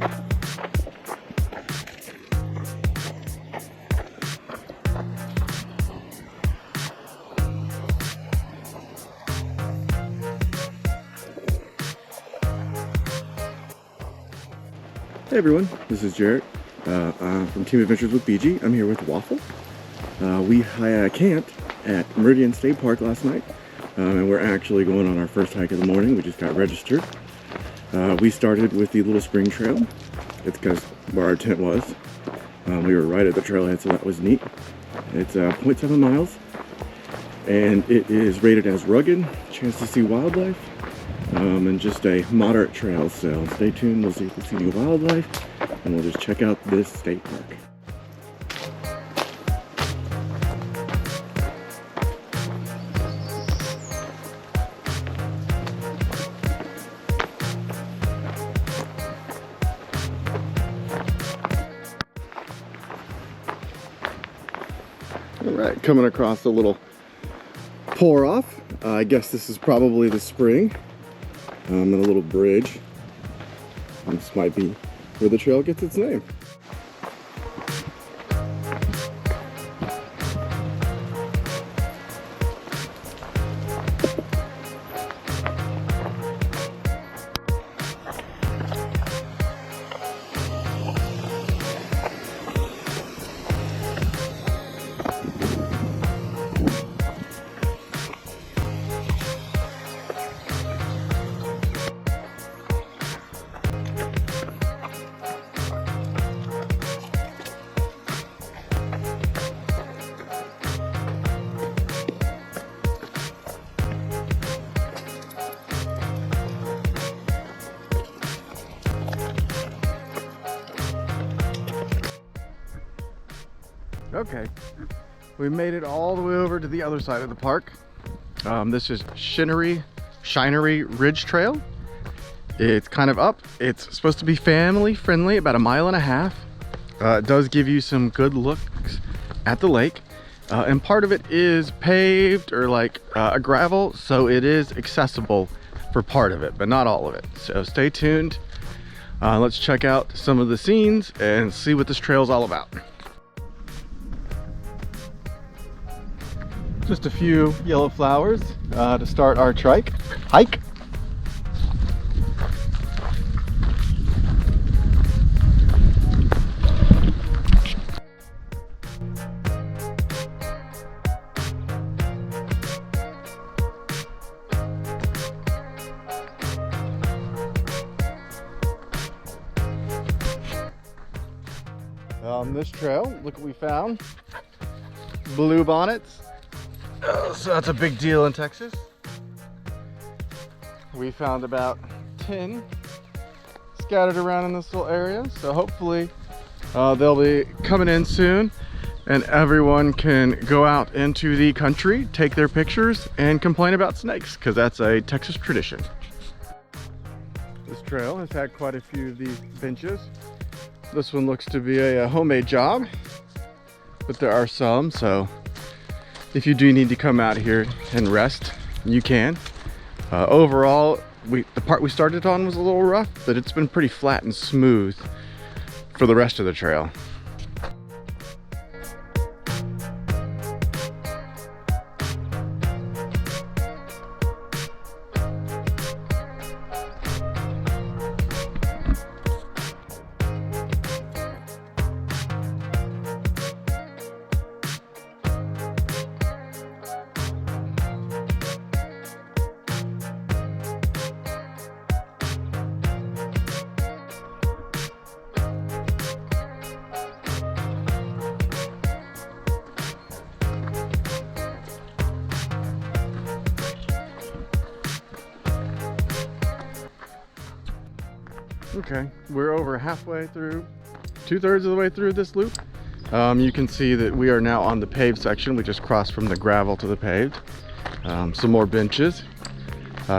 Hey everyone, this is Jarrett from Team Adventures with BG. I'm here with Waffle. We camped at Meridian State Park last night, and we're actually going on our first hike of the morning. We just got registered. We started with the little spring trail. It's because where our tent was. We were right at the trailhead, so that was neat. It's 0.7 miles, and it is rated as rugged, chance to see wildlife, and just a moderate trail. So stay tuned, we'll see if we see any wildlife, and we'll just check out this state park. All right, coming across a little pour off. I guess this is probably the spring. And a little bridge. This might be where the trail gets its name. Okay, we made it all the way over to the other side of the park. This is Shinnery Ridge Trail. It's kind of up. It's supposed to be family friendly, about 1.5 miles. It does give you some good looks at the lake. And part of it is paved or like a gravel, so it is accessible for part of it, but not all of it. So stay tuned. Let's check out some of the scenes and see what this trail is all about. Just a few yellow flowers to start our hike. On this trail, look what we found. Blue bonnets. Oh, so that's a big deal in Texas. We found about 10 scattered around in this little area, so hopefully they'll be coming in soon and everyone can go out into the country, take their pictures, and complain about snakes, because that's a Texas tradition. This trail has had quite a few of these benches. This one looks to be a homemade job, but there are some, so if you do need to come out here and rest, you can. Overall, the part we started on was a little rough, but it's been pretty flat and smooth for the rest of the trail. Okay, we're over halfway through, 2/3 of the way through this loop. You can see that we are now on the paved section. We just crossed from the gravel to the paved. Some more benches.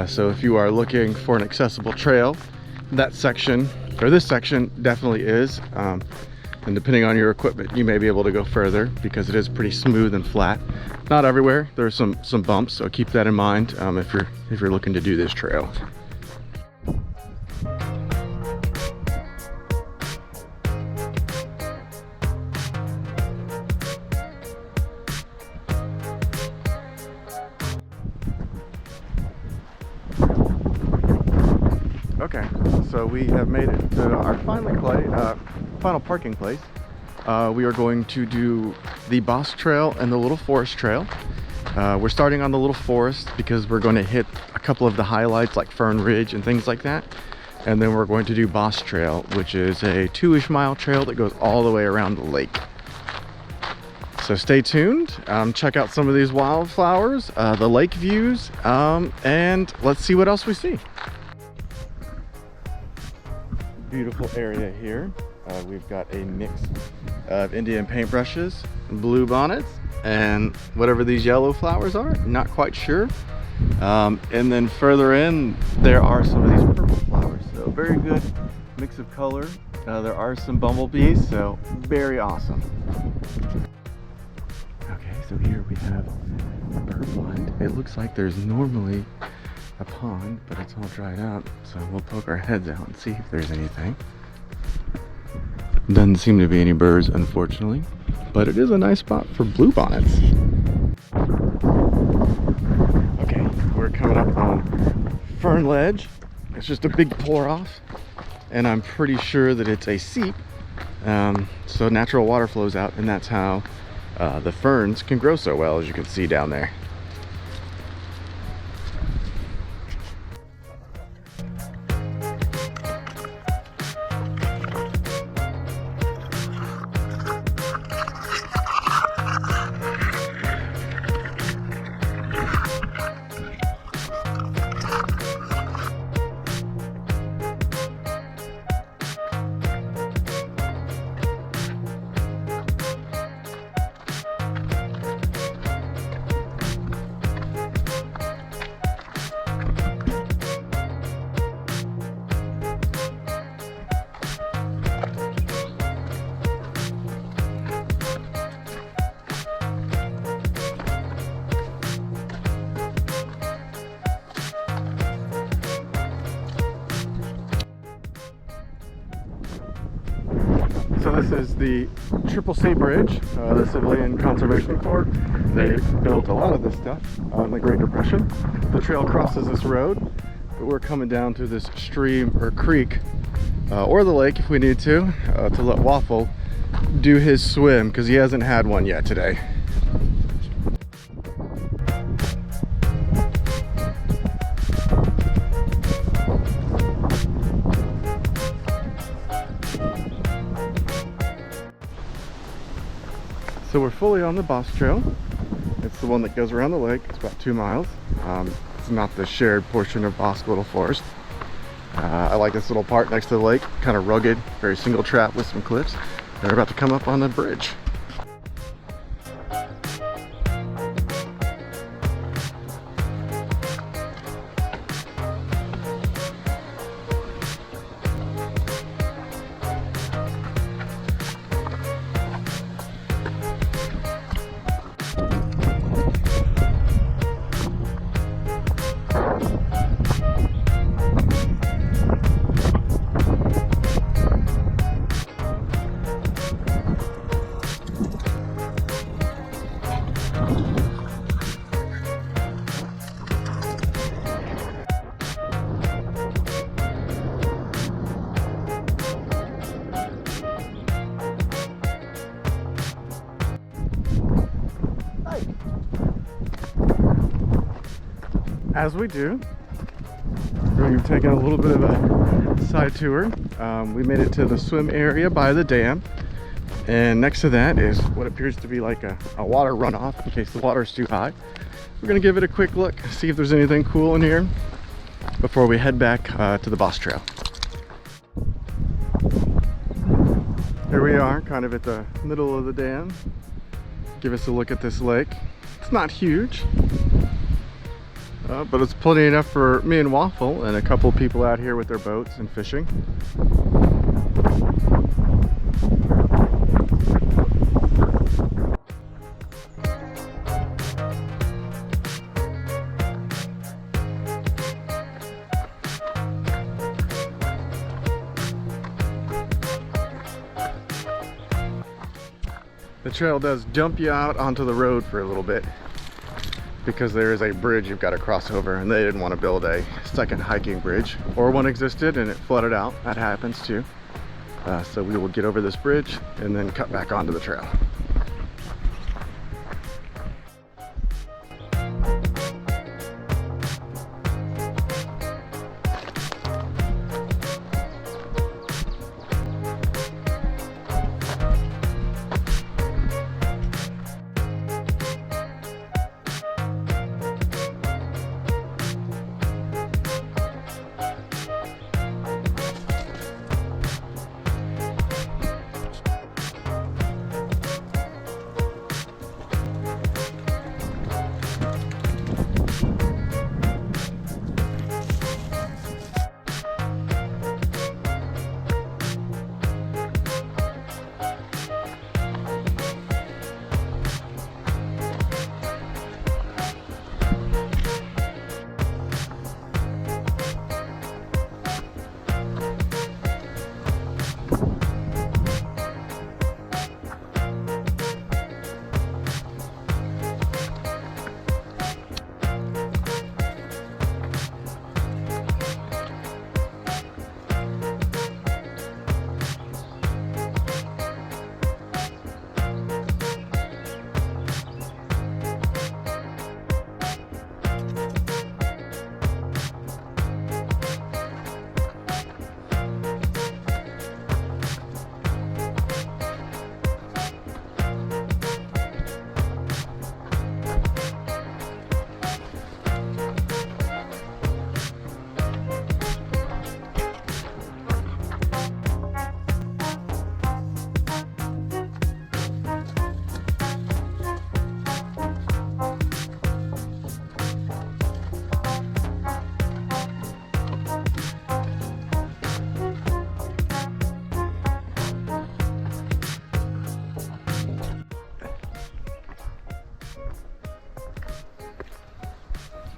So if you are looking for an accessible trail, that section, or this section, definitely is. And depending on your equipment, you may be able to go further because it is pretty smooth and flat. Not everywhere. There are some bumps, so keep that in mind if you're looking to do this trail. so we have made it to our final parking place. We are going to do the Bosque Trail and the Little Forest Trail. We're starting on the Little Forest because we're going to hit a couple of the highlights like Fern Ridge and things like that. And then we're going to do Bosque Trail, which is a 2-ish mile trail that goes all the way around the lake. So stay tuned, check out some of these wildflowers, the lake views, and let's see what else we see. Beautiful area here. We've got a mix of Indian paintbrushes, blue bonnets, and whatever these yellow flowers are, not quite sure. And then further in, there are some of these purple flowers. So very good mix of color. There are some bumblebees, so very awesome. Okay, so here we have a bird blind. It looks like there's normally a pond, but it's all dried up. So we'll poke our heads out and see if there's anything. Doesn't seem to be any birds, unfortunately, but it is a nice spot for bluebonnets. Okay, we're coming up on Fern Ledge. It's just a big pour off, and I'm pretty sure that it's a seep. So natural water flows out, and that's how the ferns can grow so well, as you can see down there. So this is the Triple C Bridge, the Civilian Conservation Corps. They built a lot of this stuff in the Great Depression. The trail crosses this road, but we're coming down to this stream or creek, or the lake if we need to let Waffle do his swim, because he hasn't had one yet today. So we're fully on the Bosque Trail. It's the one that goes around the lake. It's about 2 miles. It's not the shared portion of Bosque Little Forest. I like this little part next to the lake, kind of rugged, very single track with some cliffs. And we're about to come up on the bridge. As we do, we're taking a little bit of a side tour. We made it to the swim area by the dam, and next to that is what appears to be like a water runoff in case the water is too high. We're gonna give it a quick look, see if there's anything cool in here before we head back to the Bosque Trail. Here we are, kind of at the middle of the dam. Give us a look at this lake. It's not huge, but it's plenty enough for me and Waffle and a couple of people out here with their boats and fishing. The trail does jump you out onto the road for a little bit. because there is a bridge you've got to cross over, and they didn't want to build a second hiking bridge, or one existed and it flooded out. That happens too. So we will get over this bridge and then cut back onto the trail.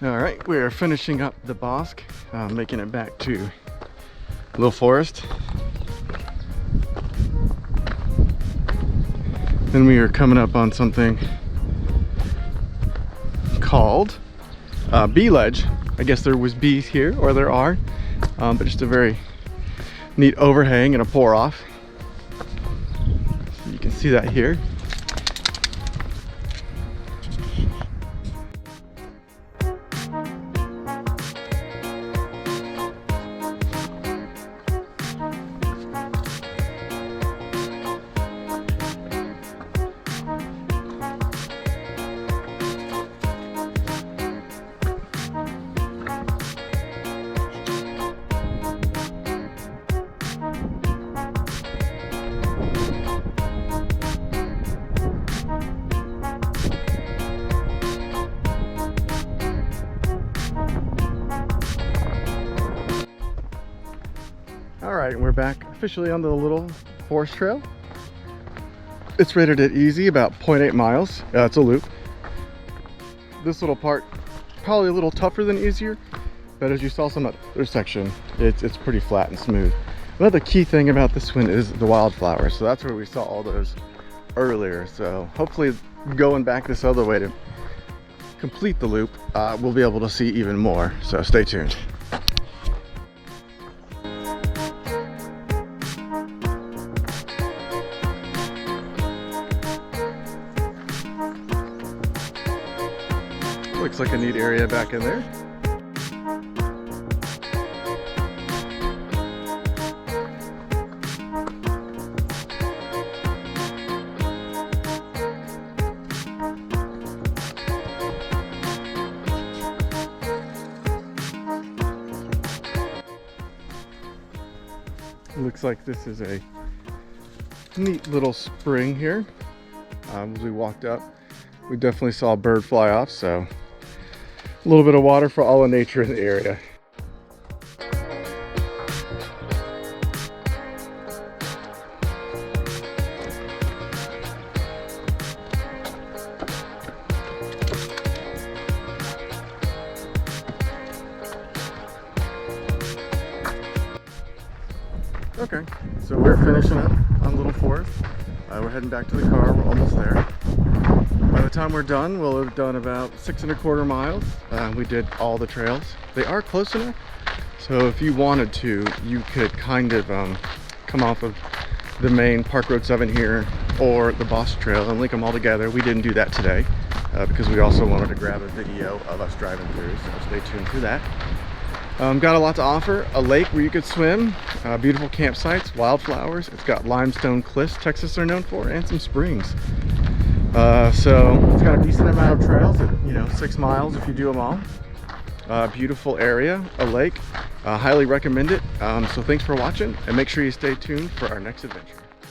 All right, we are finishing up the Bosque, making it back to Little Forest. Then we are coming up on something called bee ledge. I guess there was bees here, or there are, but just a very neat overhang and a pour off. So you can see that here. Alright, and we're back officially on the Little Forest Trail. It's rated at easy, about 0.8 miles. It's a loop. This little part, probably a little tougher than easier, but as you saw some other section, it's pretty flat and smooth. Another key thing about this one is the wildflowers. So that's where we saw all those earlier. So hopefully going back this other way to complete the loop, we'll be able to see even more. So stay tuned. Looks like a neat area back in there. Looks like this is a neat little spring here. As we walked up, we definitely saw a bird fly off, so a little bit of water for all the nature in the area. Okay, so we're finishing up on Little Forest. We're heading back to the car. We're almost there. By the time we're done, we'll have done about 6¼ miles. We did all the trails. They are close enough, so if you wanted to, you could kind of come off of the main Park Road 7 here or the Bosque Trail and link them all together. We didn't do that today because we also wanted to grab a video of us driving through, so stay tuned for that. Got a lot to offer. A lake where you could swim, beautiful campsites, wildflowers. It's got limestone cliffs Texas are known for, and some springs. So it's got a decent amount of trails at 6 miles if you do them all. Beautiful area, a lake. Highly recommend it. So thanks for watching, and make sure you stay tuned for our next adventure.